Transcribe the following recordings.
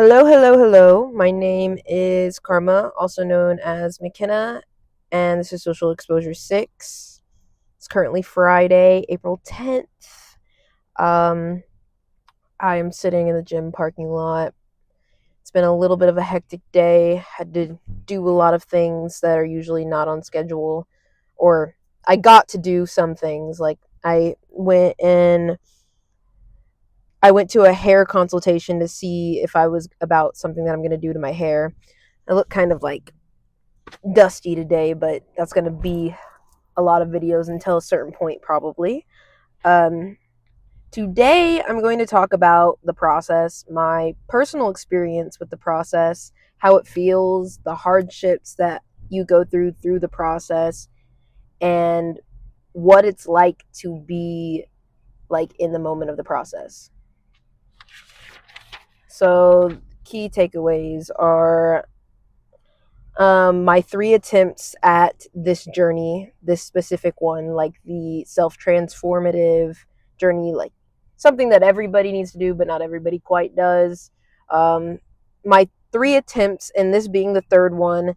Hello, hello, hello. My name is Karma, also known as McKenna, and this is Social Exposure 6. It's currently Friday, April 10th. Um, I am sitting in the gym parking lot. It's been a little bit of a hectic day. Had to do a lot of things that are usually not on schedule, or I got to do some things. Like I went to a hair consultation to see if I was about something that I'm going to do to my hair. I look kind of like dusty today, but that's going to be a lot of videos until a certain point, probably. Um, Today, I'm going to talk about the process, my personal experience with the process, how it feels, the hardships that you go through the process, and what it's like to be like in the moment of the process. So, key takeaways are my three attempts at this journey, this specific one, like the self transformative journey, like something that everybody needs to do, but not everybody quite does. My three attempts, and this being the third one,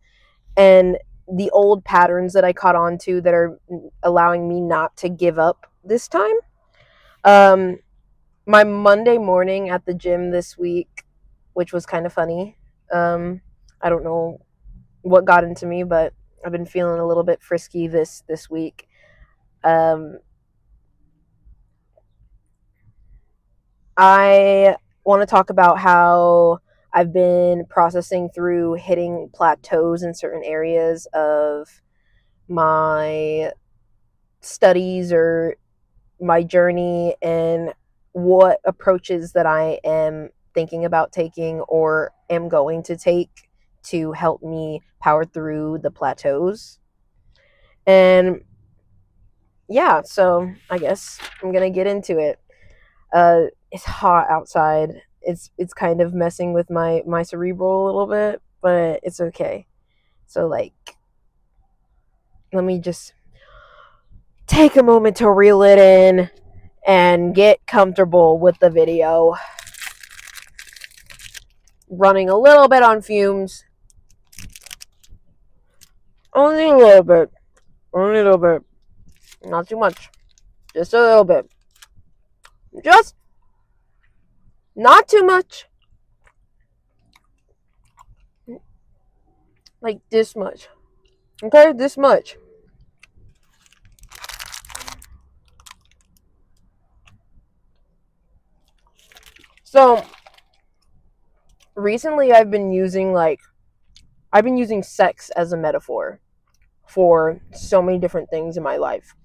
and the old patterns that I caught on to that are allowing me not to give up this time. Um, my Monday morning at the gym this week, which was kind of funny. I don't know what got into me, but I've been feeling a little bit frisky this week. Um, I want to talk about how I've been processing through hitting plateaus in certain areas of my studies or my journey, and what approaches that I am thinking about taking or am going to take to help me power through the plateaus. And yeah, so I guess I'm gonna get into it. It's hot outside. It's kind of messing with my cerebral a little bit, but it's okay. So like, let me just take a moment to reel it in and get comfortable with the video. Running a little bit on fumes, only a little bit, only a little bit, not too much, just a little bit, just not too much, like this much. Okay, this much. So recently I've been using sex as a metaphor for so many different things in my life.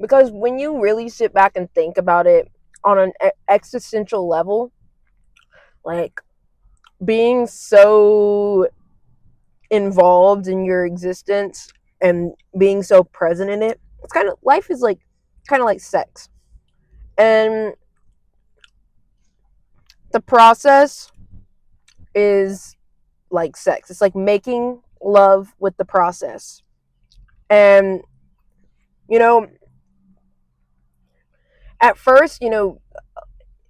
Because when you really sit back and think about it on an existential level, like being so involved in your existence and being so present in it, it's kind of life is like kind of like sex. And the process is like sex. It's like making love with the process. And you know, at first,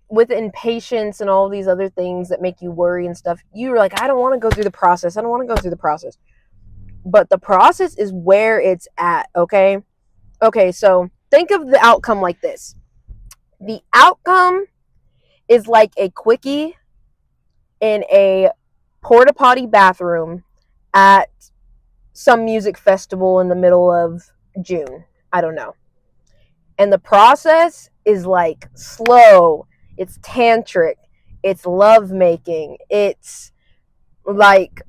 with impatience and all these other things that make you worry and stuff, you're like, I don't want to go through the process. I don't want to go through the process. But the process is where it's at, okay? Okay, so think of the outcome like this. The outcome is like a quickie in a porta potty bathroom at some music festival in the middle of June. I don't know. And the process is like slow, it's tantric, it's love making, it's like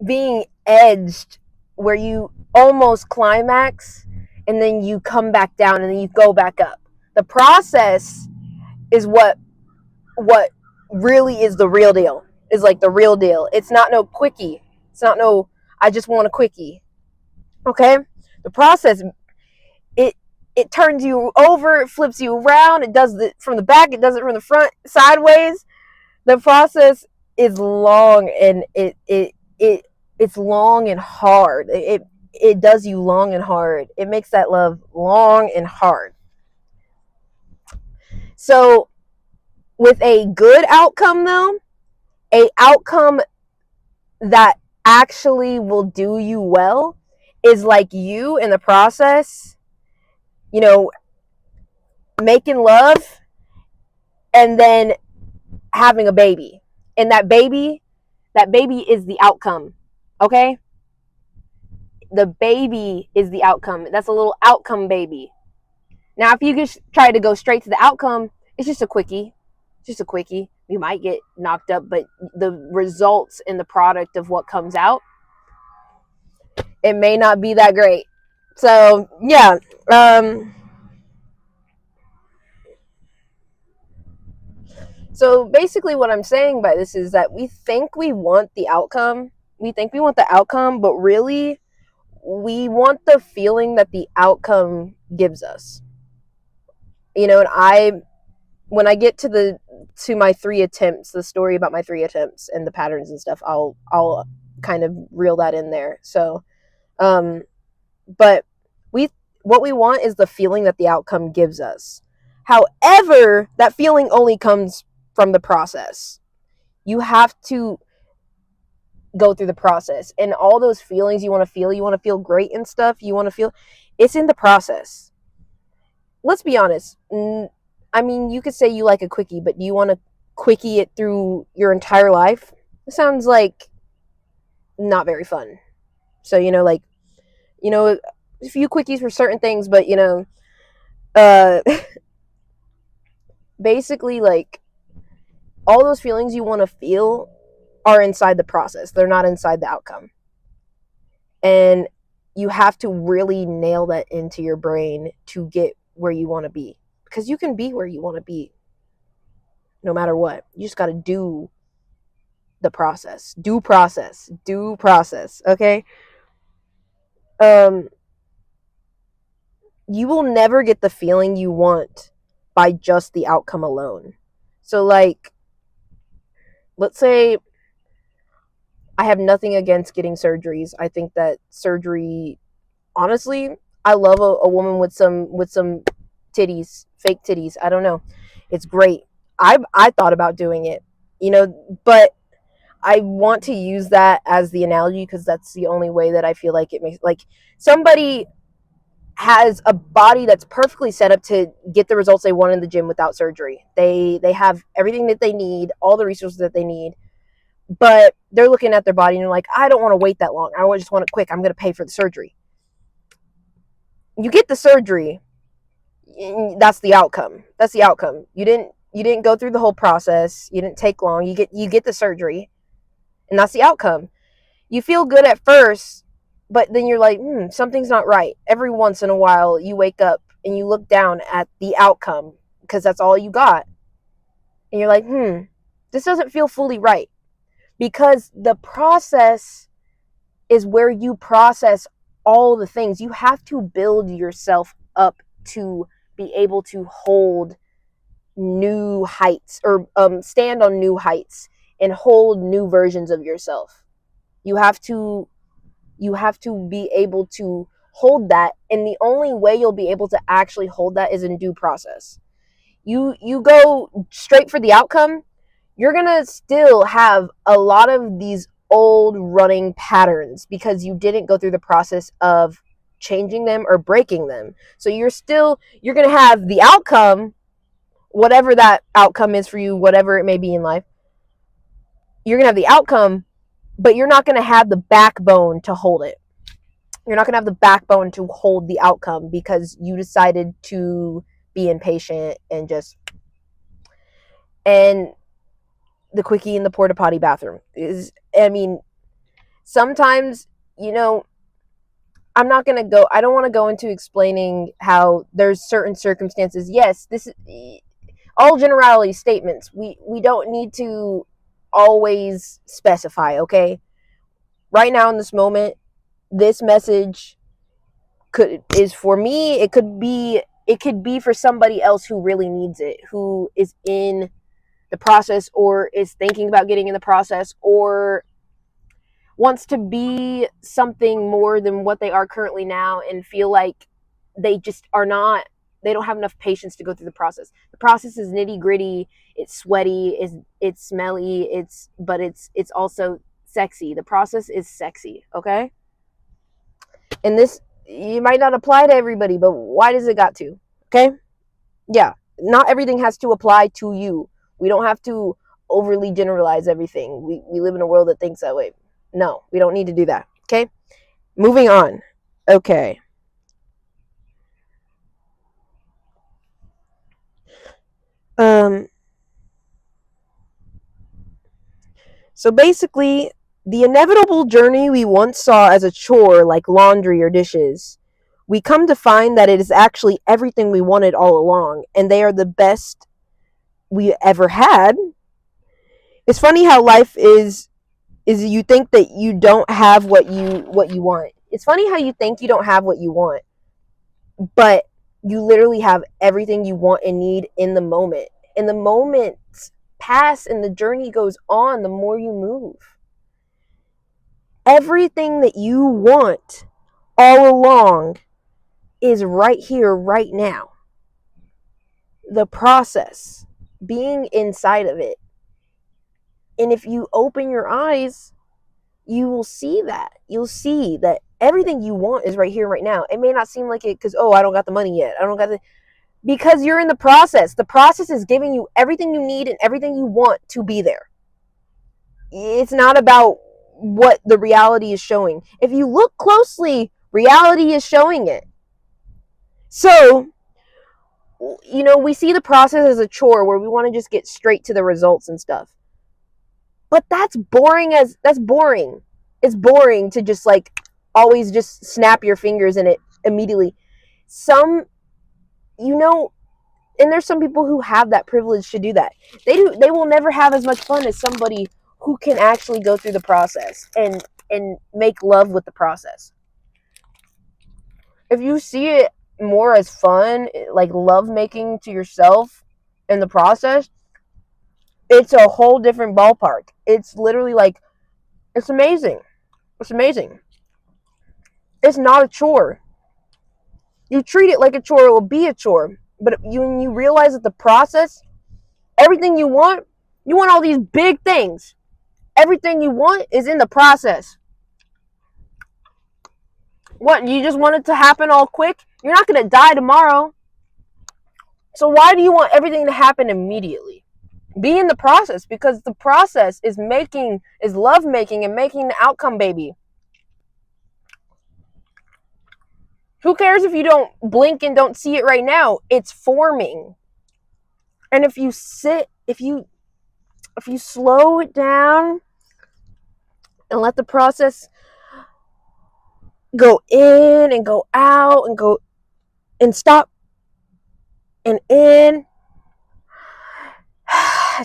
being edged where you almost climax and then you come back down and then you go back up. The process is what really is the real deal. Is like the real deal. It's not no quickie. It's not no I just want a quickie. Okay? The process, it it turns you over, it flips you around, it does it from the back, it does it from the front, sideways. The process is long, and it's long and hard. It does you long and hard. It makes that love long and hard. So with a good outcome though, A outcome that actually will do you well is like you in the process, you know, making love and then having a baby. And that baby is the outcome. Okay? The baby is the outcome. That's a little outcome baby. Now, if you just try to go straight to the outcome, it's just a quickie. Just a quickie. You might get knocked up, but the results in the product of what comes out, it may not be that great. So, yeah. So basically, what I'm saying by this is that we think we want the outcome. We think we want the outcome, but really, we want the feeling that the outcome gives us. And when I get to my 3 attempts, the story about my 3 attempts and the patterns and stuff, I'll kind of reel that in there. So, um, but we what we want is the feeling that the outcome gives us. However, that feeling only comes from the process. You have to go through the process, and all those feelings you want to feel great and stuff, it's in the process. Let's be honest. I mean, you could say you like a quickie, but do you want to quickie it through your entire life? It sounds like not very fun. So, a few quickies for certain things, but uh basically, like, all those feelings you want to feel are inside the process. They're not inside the outcome. And you have to really nail that into your brain to get where you want to be, because you can be where you want to be no matter what. You just got to do the process. Do process, okay? um you will never get the feeling you want by just the outcome alone. So, like, let's say I have nothing against getting surgeries. I think that surgery, honestly, I love a woman with some titties, fake titties. I don't know. It's great. I thought about doing it, but I want to use that as the analogy because that's the only way that I feel like it makes, like, somebody has a body that's perfectly set up to get the results they want in the gym without surgery. They have everything that they need, all the resources that they need, but they're looking at their body and they're like, I don't want to wait that long. I just want it quick. I'm going to pay for the surgery. You get the surgery, that's the outcome. That's the outcome. You didn't go through the whole process. You didn't take long. You get the surgery, and that's the outcome. You feel good at first, but then you're like, something's not right. Every once in a while, you wake up and you look down at the outcome because that's all you got. And you're like, this doesn't feel fully right. Because the process is where you process all the things. You have to build yourself up to be able to hold new heights, or stand on new heights and hold new versions of yourself. You have to be able to hold that, and the only way you'll be able to actually hold that is in due process. You go straight for the outcome, you're gonna still have a lot of these old running patterns because you didn't go through the process of changing them or breaking them. So you're gonna have the outcome, whatever that outcome is for you, whatever it may be in life. You're gonna have the outcome, but you're not gonna have the backbone to hold it. You're not going to have the backbone to hold the outcome because you decided to be impatient and the quickie in the porta potty bathroom is, I mean, sometimes, I don't want to go into explaining how there's certain circumstances. Yes, this is all generality statements. We don't need to always specify, okay? Right now in this moment, this message is for me. It could be for somebody else who really needs it, who is in the process or is thinking about getting in the process or wants to be something more than what they are currently now and feel like they don't have enough patience to go through the process. The process is nitty gritty. it's sweaty, it's smelly, but it's also sexy. The process is sexy, okay? And this, you might not apply to everybody, but why does it got to? Okay? Yeah, not everything has to apply to you. We don't have to overly generalize everything. We live in a world that thinks that way. No, we don't need to do that. Okay? Moving on. Okay. So basically, the inevitable journey we once saw as a chore like laundry or dishes, we come to find that it is actually everything we wanted all along, and they are the best we ever had. It's funny how life is you think that you don't have what you want. It's funny how you think you don't have what you want, but you literally have everything you want and need in the moment. And the moments pass and the journey goes on the more you move. Everything that you want all along is right here, right now. The process, being inside of it. And if you open your eyes, you will see that. You'll see that everything you want is right here, right now. It may not seem like it because, oh, I don't got the money yet. I don't got the. Because you're in the process. The process is giving you everything you need and everything you want to be there. It's not about what the reality is showing. If you look closely, reality is showing it. So, we see the process as a chore where we want to just get straight to the results and stuff. But that's boring. It's boring to just like always just snap your fingers in it immediately. And there's some people who have that privilege to do that. They will never have as much fun as somebody who can actually go through the process and make love with the process. If you see it more as fun, like love making to yourself in the process, it's a whole different ballpark. It's literally like, it's amazing. It's amazing. It's not a chore. You treat it like a chore, it will be a chore. But when you realize that the process, everything you want all these big things. Everything you want is in the process. What, you just want it to happen all quick? You're not going to die tomorrow. So why do you want everything to happen immediately? Be in the process, because the process is love making and making the outcome, baby. Who cares if you don't blink and don't see it right now? It's forming. And if you slow it down and let the process go in and go out and go and stop and in,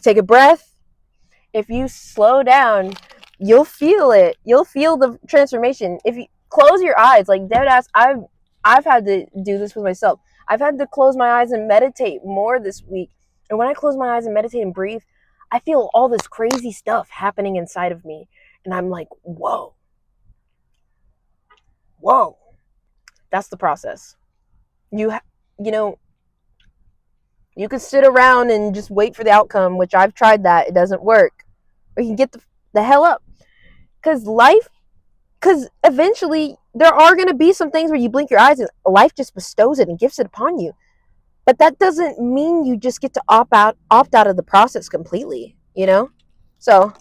take a breath. If you slow down, you'll feel it. You'll feel the transformation. If you close your eyes, like dead ass, I've had to do this with myself. I've had to close my eyes and meditate more this week. And when I close my eyes and meditate and breathe, I feel all this crazy stuff happening inside of me. And I'm like, whoa. That's the process. You could sit around and just wait for the outcome, which I've tried that. It doesn't work. Or you can get the hell up. Because eventually there are going to be some things where you blink your eyes and life just bestows it and gifts it upon you. But that doesn't mean you just get to opt out of the process completely, So,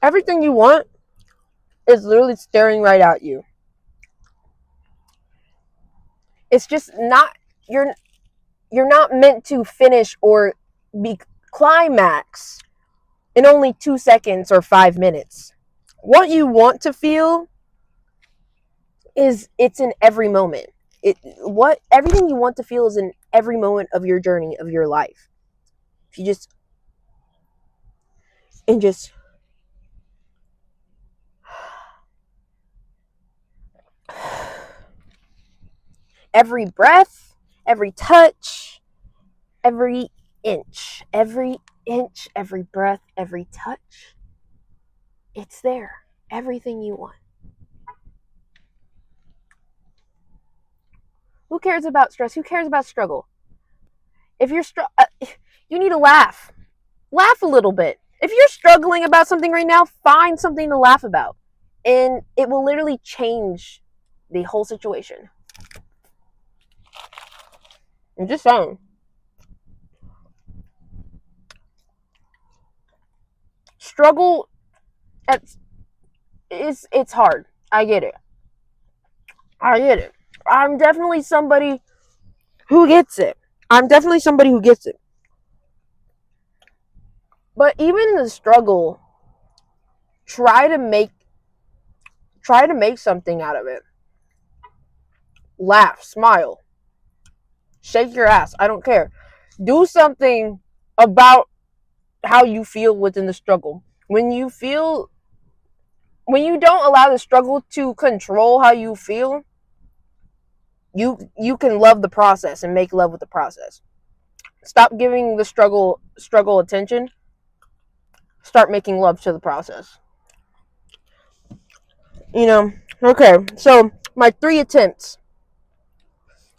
everything you want is literally staring right at you. It's just not, you're not meant to finish or be climax in only 2 seconds or 5 minutes. What you want to feel it's in every moment. Everything you want to feel is in every moment of your journey of your life. If you just every breath, every touch, every inch, every breath, every touch, it's there. Everything you want. Who cares about stress? Who cares about struggle? If you're you need to laugh. Laugh a little bit. If you're struggling about something right now, find something to laugh about. And it will literally change the whole situation. I'm just saying. Struggle it's hard. I get it. I'm definitely somebody who gets it. But even in the struggle, try to make something out of it. Laugh, smile, shake your ass. I don't care. Do something about how you feel within the struggle. When you don't allow the struggle to control how you feel, you can love the process and make love with the process. Stop giving the struggle attention. Start making love to the process. Okay. So my 3 attempts.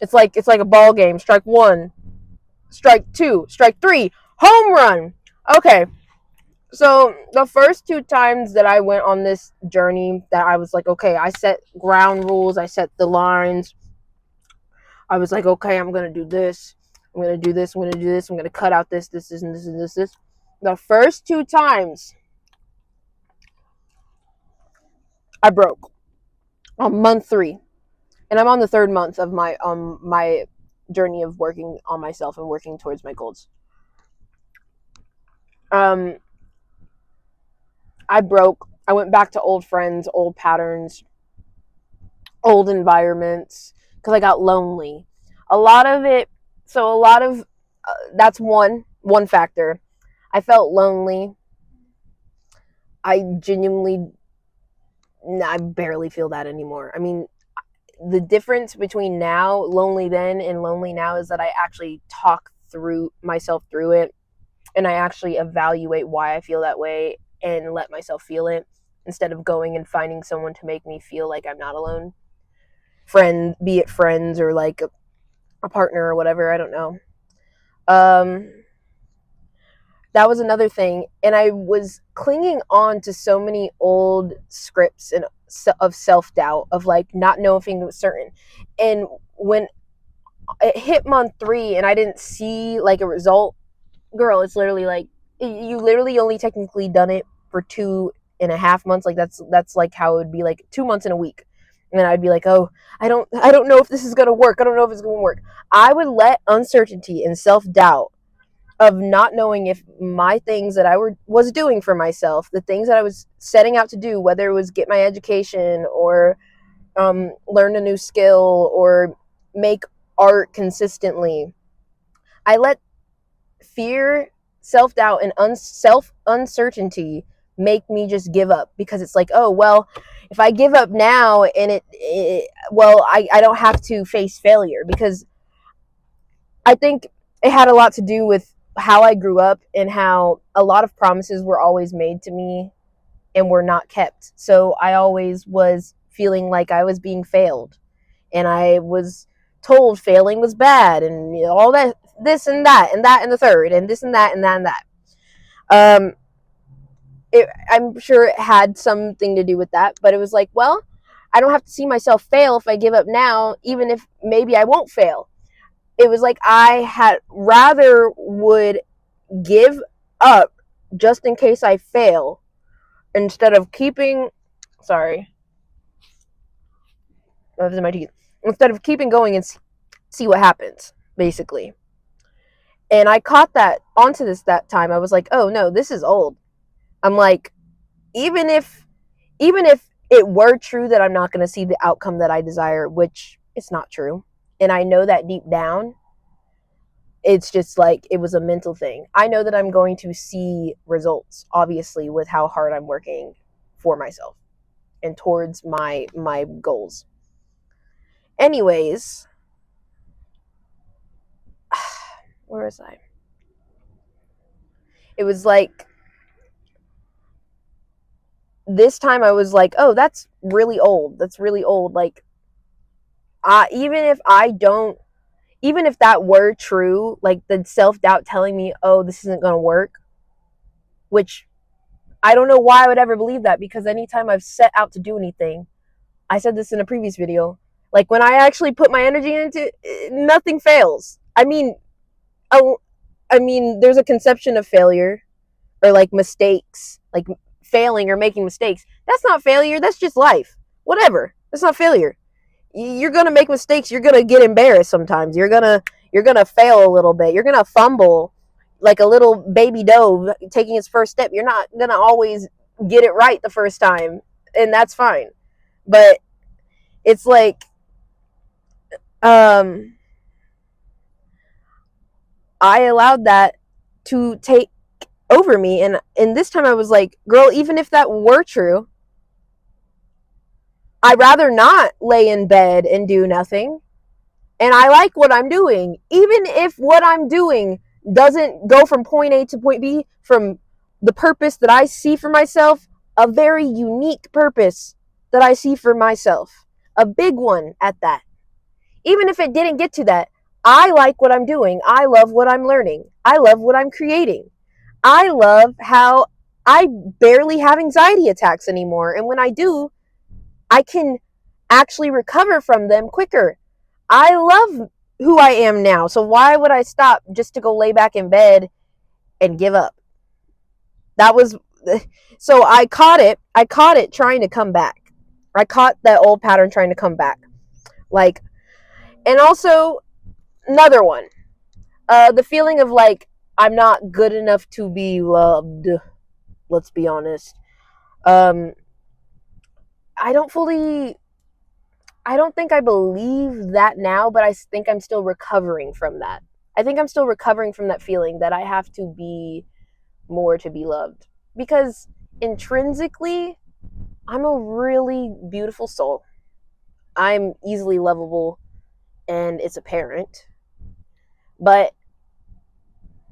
It's like a ball game. Strike 1, strike 2, strike 3, home run. Okay. So the first 2 times that I went on this journey, that I was like, okay, I set ground rules, I set the lines. I was like, okay, I'm gonna do this, I'm gonna do this, I'm gonna do this, I'm gonna cut out this, and this, and this. The first 2 times, I broke on month 3, and I'm on the 3rd month of my journey of working on myself and working towards my goals. I broke. I went back to old friends, old patterns, old environments, because I got lonely. A lot of that's one factor. I felt lonely. I barely feel that anymore. I mean, the difference between now, lonely then, and lonely now is that I actually talk through myself through it, and I actually evaluate why I feel that way and let myself feel it, instead of going and finding someone to make me feel like I'm not alone. Be it friends or like a partner or whatever, I don't know. That was another thing, and I was clinging on to so many old scripts and of self-doubt, of like not knowing was certain. And when it hit month 3 and I didn't see like a result, girl, it's literally like you literally only technically done it for 2.5 months. Like that's like how it would be, like 2 months and a week. And then I'd be like, oh, I don't know if this is gonna work. I don't know if it's gonna work. I would let uncertainty and self-doubt of not knowing if my things that I was doing for myself, the things that I was setting out to do, whether it was get my education or learn a new skill or make art consistently, I let fear, self-doubt, and uncertainty make me just give up, because it's like, oh, well, if I give up now and I don't have to face failure, because I think it had a lot to do with how I grew up and how a lot of promises were always made to me and were not kept. So I always was feeling like I was being failed, and I was told failing was bad, and all that, this and that and that and the third, and this and that and that and that. I'm sure it had something to do with that, but it was like, well, I don't have to see myself fail if I give up now, even if maybe I won't fail. It was like I had rather would give up just in case I fail, instead of keeping instead of keeping going and see what happens, basically. And I caught that that time. I was like, oh no, this is old. I'm like, even if it were true that I'm not going to see the outcome that I desire, which it's not true, and I know that deep down, it's just like it was a mental thing. I know that I'm going to see results, obviously, with how hard I'm working for myself and towards my goals. Anyways, where was I? It was like this time I was like, oh, that's really old. Like, even if that were true, like the self-doubt telling me, oh, this isn't going to work, which I don't know why I would ever believe that, because anytime I've set out to do anything, I said this in a previous video, like when I actually put my energy into it, nothing fails. I mean, there's a conception of failure, or like mistakes, like failing or making mistakes. That's not failure. That's just life. Whatever. That's not failure. You're gonna make mistakes. You're gonna get embarrassed sometimes. You're gonna fail a little bit. You're gonna fumble like a little baby dove taking its first step. You're not gonna always get it right the first time, and that's fine. But it's like, um, I allowed that to take over me, and this time I was like, girl, even if that were true, I'd rather not lay in bed and do nothing. And I like what I'm doing, even if what I'm doing doesn't go from point A to point B, from the purpose that I see for myself, a very unique purpose that I see for myself, a big one at that. Even if it didn't get to that, I like what I'm doing. I love what I'm learning. I love what I'm creating. I love how I barely have anxiety attacks anymore. And when I do, I can actually recover from them quicker. I love who I am now. So why would I stop just to go lay back in bed and give up? That was so I caught it. I caught it trying to come back. I caught that old pattern trying to come back. Like, and also another one. The feeling of like I'm not good enough to be loved. Let's be honest. Um I don't fully I don't think I believe that now, but I think I'm still recovering from that. I think I'm still recovering from that feeling that I have to be more to be loved. Because intrinsically, I'm a really beautiful soul. I'm easily lovable, and it's apparent. But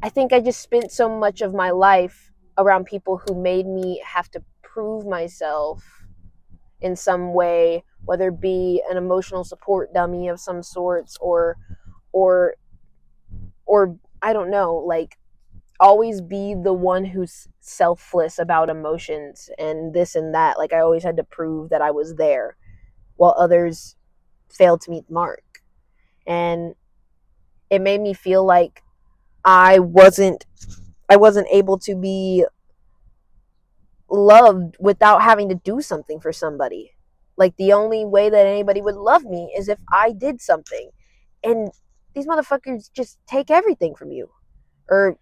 I think I just spent so much of my life around people who made me have to prove myself in some way, whether it be an emotional support dummy of some sorts, or or I don't know, like always be the one who's selfless about emotions and this and that. Like I always had to prove that I was there while others failed to meet the mark. And it made me feel like I wasn't I wasn't able to be loved without having to do something for somebody. Like the only way that anybody would love me is if I did something. And these motherfuckers just take everything from you. Or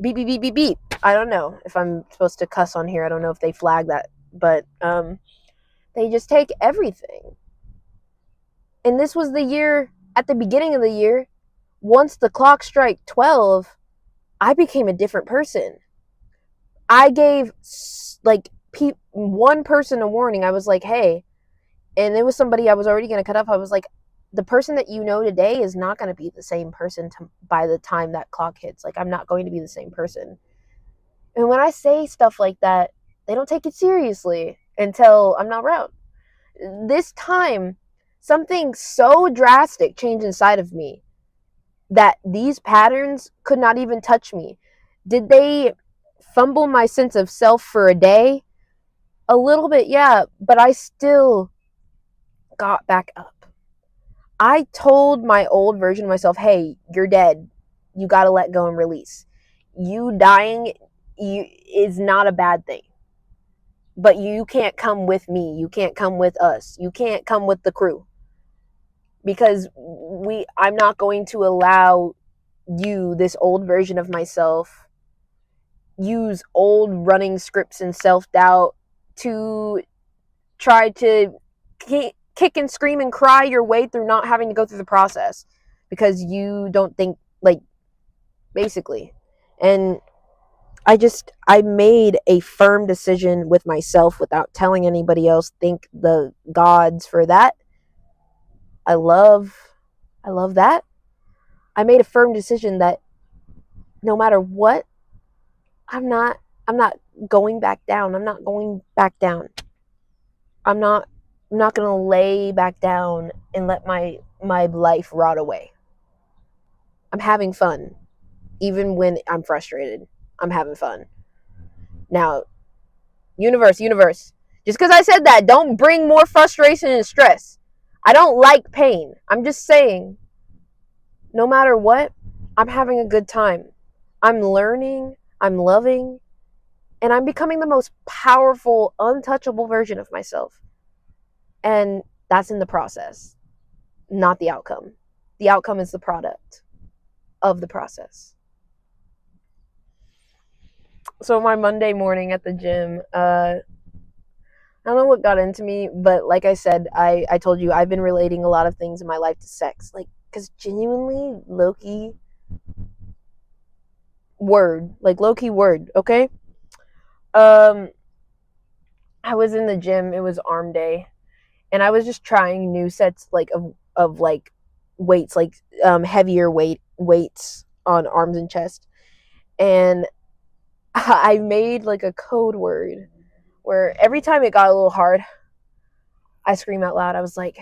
beep beep beep beep beep. I don't know if I'm supposed to cuss on here. I don't know if they flag that, but they just take everything. And this was the year, at the beginning of the year, once the clock struck 12, I became a different person. I gave like one person a warning. I was like, hey, and it was somebody I was already going to cut off. I was like, the person that you know today is not going to be the same person by the time that clock hits. Like, I'm not going to be the same person. And when I say stuff like that, they don't take it seriously until I'm not around. This time, something so drastic changed inside of me that these patterns could not even touch me. Did they fumble my sense of self for a day? A little bit, yeah, but I still got back up. I told my old version of myself, hey, you're dead. You got to let go and release. You dying is not a bad thing. But you can't come with me. You can't come with us. You can't come with the crew. Because I'm not going to allow you, this old version of myself, use old running scripts and self-doubt to try to kick and scream and cry your way through not having to go through the process because you don't think, like, basically. And I made a firm decision with myself without telling anybody else. Thank the gods for that. I love that. I made a firm decision that no matter what, I'm not going back down. I'm not going back down. I'm not I'm not going to lay back down and let my life rot away. I'm having fun. Even when I'm frustrated, I'm having fun. Now, universe, just because I said that, don't bring more frustration and stress. I don't like pain. I'm just saying, no matter what, I'm having a good time. I'm learning, I'm loving, and I'm becoming the most powerful, untouchable version of myself. And that's in the process, not the outcome. The outcome is the product of the process. So my Monday morning at the gym, I don't know what got into me, but like I said, I told you I've been relating a lot of things in my life to sex. Like, because genuinely, low-key word, okay? Um, I was in the gym, it was arm day, and I was just trying new sets, like, of like, weights, like, heavier weights on arms and chest. And I made, like, a code word where every time it got a little hard, I scream out loud. I was like,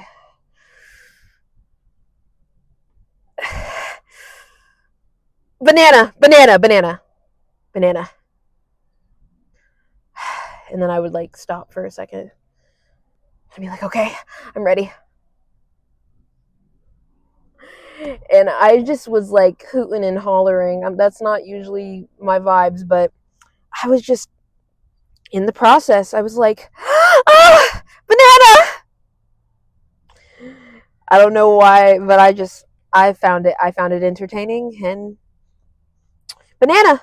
banana, banana, banana, banana. And then I would like stop for a second and be like, okay, I'm ready. And I just was like hooting and hollering. That's not usually my vibes, but I was just in the process. I was like, ah, banana. I don't know why, but I found it entertaining. And banana.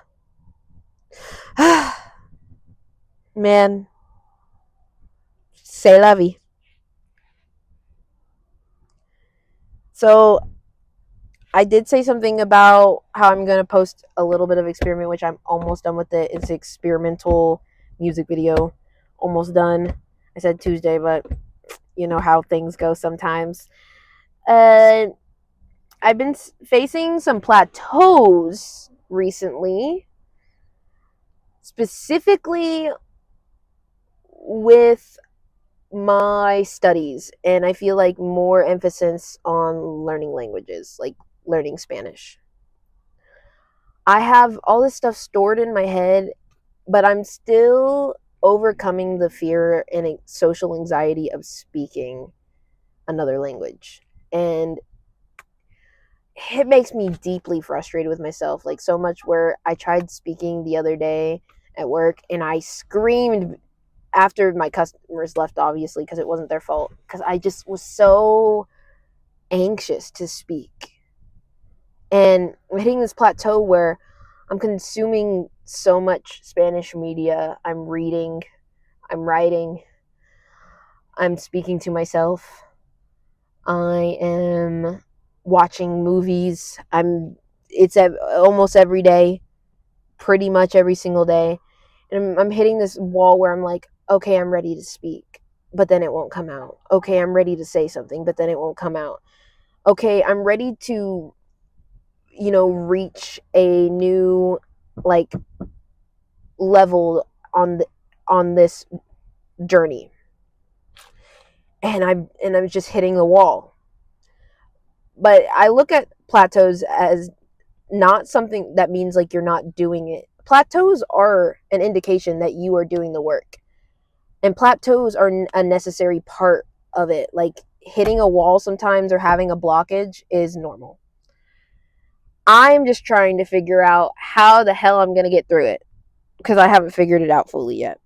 Man, c'est la vie. So I did say something about how I'm going to post a little bit of experiment, which I'm almost done with it. It's experimental music video. Almost done. I said Tuesday, but you know how things go sometimes. I've been facing some plateaus recently, specifically with my studies, and I feel like more emphasis on learning languages, like learning Spanish. I have all this stuff stored in my head, but I'm still overcoming the fear and social anxiety of speaking another language. And it makes me deeply frustrated with myself, like so much where I tried speaking the other day at work and I screamed after my customers left, obviously, because it wasn't their fault, because I just was so anxious to speak. And I'm hitting this plateau where I'm consuming so much Spanish media. I'm reading, I'm writing, I'm speaking to myself. I am watching movies. It's almost every day, pretty much every single day. And I'm hitting this wall where I'm like, okay, I'm ready to speak, but then it won't come out. Okay, I'm ready to say something, but then it won't come out. Okay, I'm ready to, reach a new, like, level on this journey, and I'm just hitting the wall. But I look at plateaus as not something that means like you're not doing it. Plateaus are an indication that you are doing the work, and plateaus are a necessary part of it. Like, hitting a wall sometimes or having a blockage is normal. I'm just trying to figure out how the hell I'm going to get through it, because I haven't figured it out fully yet.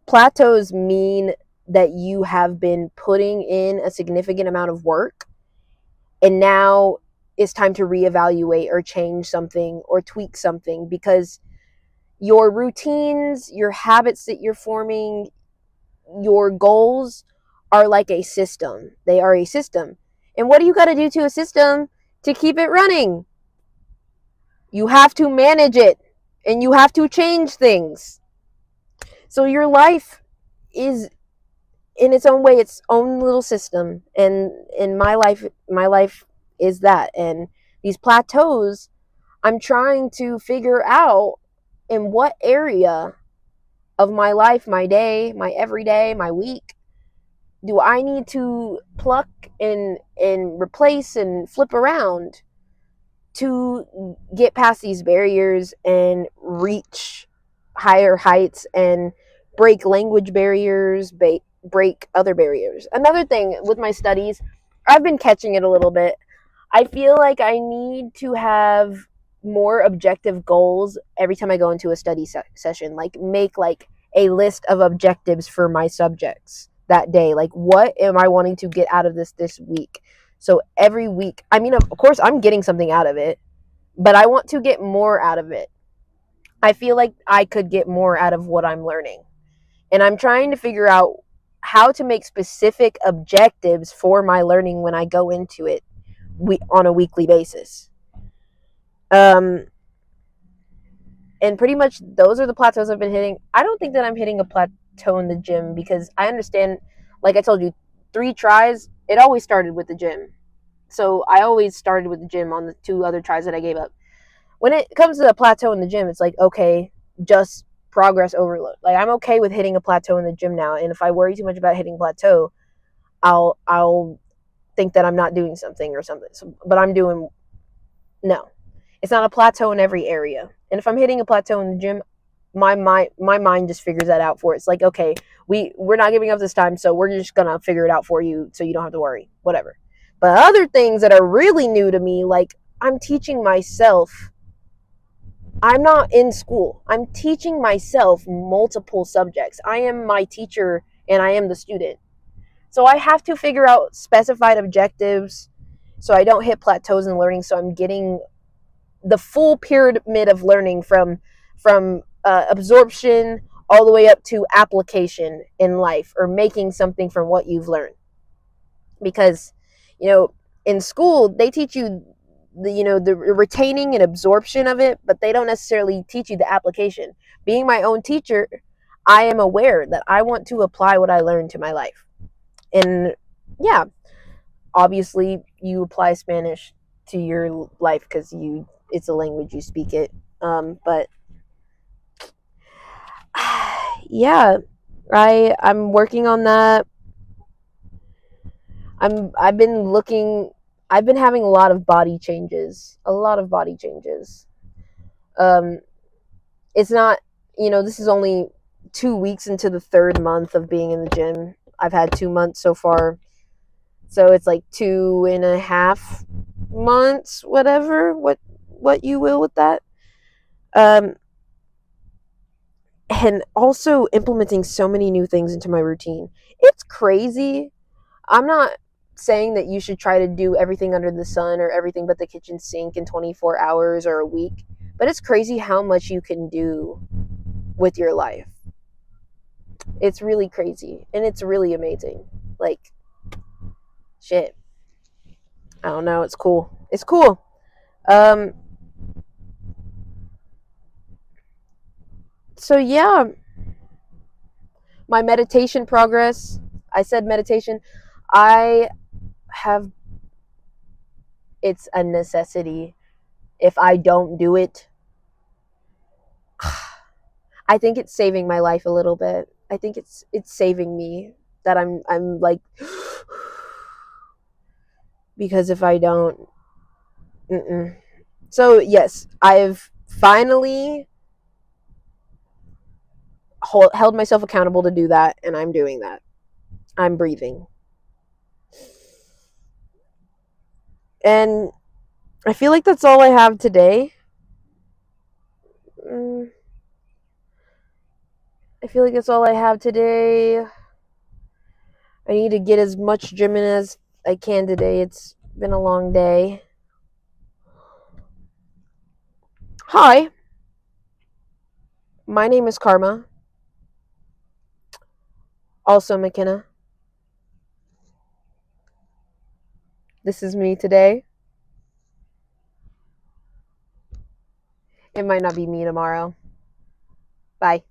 Plateaus mean that you have been putting in a significant amount of work, and now it's time to reevaluate or change something or tweak something, because your routines, your habits that you're forming, your goals are like a system. They are a system. And what do you got to do to a system to keep it running? You have to manage it, and you have to change things. So your life is, in its own way, its own little system. And in my life is that. And these plateaus, I'm trying to figure out in what area of my life, my day, my everyday, my week, do I need to pluck and replace and flip around to get past these barriers and reach higher heights and break language barriers, break other barriers? Another thing with my studies, I've been catching it a little bit. I feel like I need to have more objective goals every time I go into a study session. Like make like a list of objectives for my subjects that day. Like what am I wanting to get out of this week? So every week, I mean, of course, I'm getting something out of it, but I want to get more out of it. I feel like I could get more out of what I'm learning. And I'm trying to figure out how to make specific objectives for my learning when I go into it on a weekly basis. Um, and pretty much those are the plateaus I've been hitting. I don't think that I'm hitting a plateau in the gym because I understand, like I told you, 3 tries, it always started with the gym. So I always started with the gym on the 2 other tries that I gave up. When it comes to the plateau in the gym, it's like, okay, just progress overload. Like I'm okay with hitting a plateau in the gym now. And if I worry too much about hitting plateau, I'll think that I'm not doing something or something. So, but I'm doing no. It's not a plateau in every area. And if I'm hitting a plateau in the gym, my mind just figures that out for it. It's like, okay, we're not giving up this time, so we're just gonna figure it out for you so you don't have to worry. Whatever. But other things that are really new to me, like I'm teaching myself. I'm not in school. I'm teaching myself multiple subjects. I am my teacher and I am the student. So I have to figure out specified objectives so I don't hit plateaus in learning, so I'm getting the full pyramid of learning from absorption all the way up to application in life or making something from what you've learned. Because in school they teach you the retaining and absorption of it, but they don't necessarily teach you the application. Being my own teacher, I am aware that I want to apply what I learned to my life. And yeah, obviously you apply Spanish to your life because it's a language, you speak it. But yeah, I'm working on that. I've been looking. I've been having a lot of body changes. A lot of body changes. Um, it's not. This is only 2 weeks into the third month of being in the gym. I've had 2 months so far, so it's like 2.5 months, whatever. What you will with that. Um, and also implementing so many new things into my routine. It's crazy. I'm not saying that you should try to do everything under the sun or everything but the kitchen sink in 24 hours or a week, but it's crazy how much you can do with your life. It's really crazy and it's really amazing. Like, shit. I don't know. It's cool. It's cool. Um, so yeah, my meditation progress. I said meditation. I have, it's a necessity. If I don't do it, I think it's saving my life a little bit. I think it's saving me that I'm like because if I don't, mm-mm. So yes, I've finally held myself accountable to do that, and I'm doing that. I'm breathing, and I feel like that's all I have today. Mm, I feel like that's all I have today. I need to get as much gym in as I can today. It's been a long day. Hi, my name is Karma, also McKenna. This is me today. It might not be me tomorrow. Bye.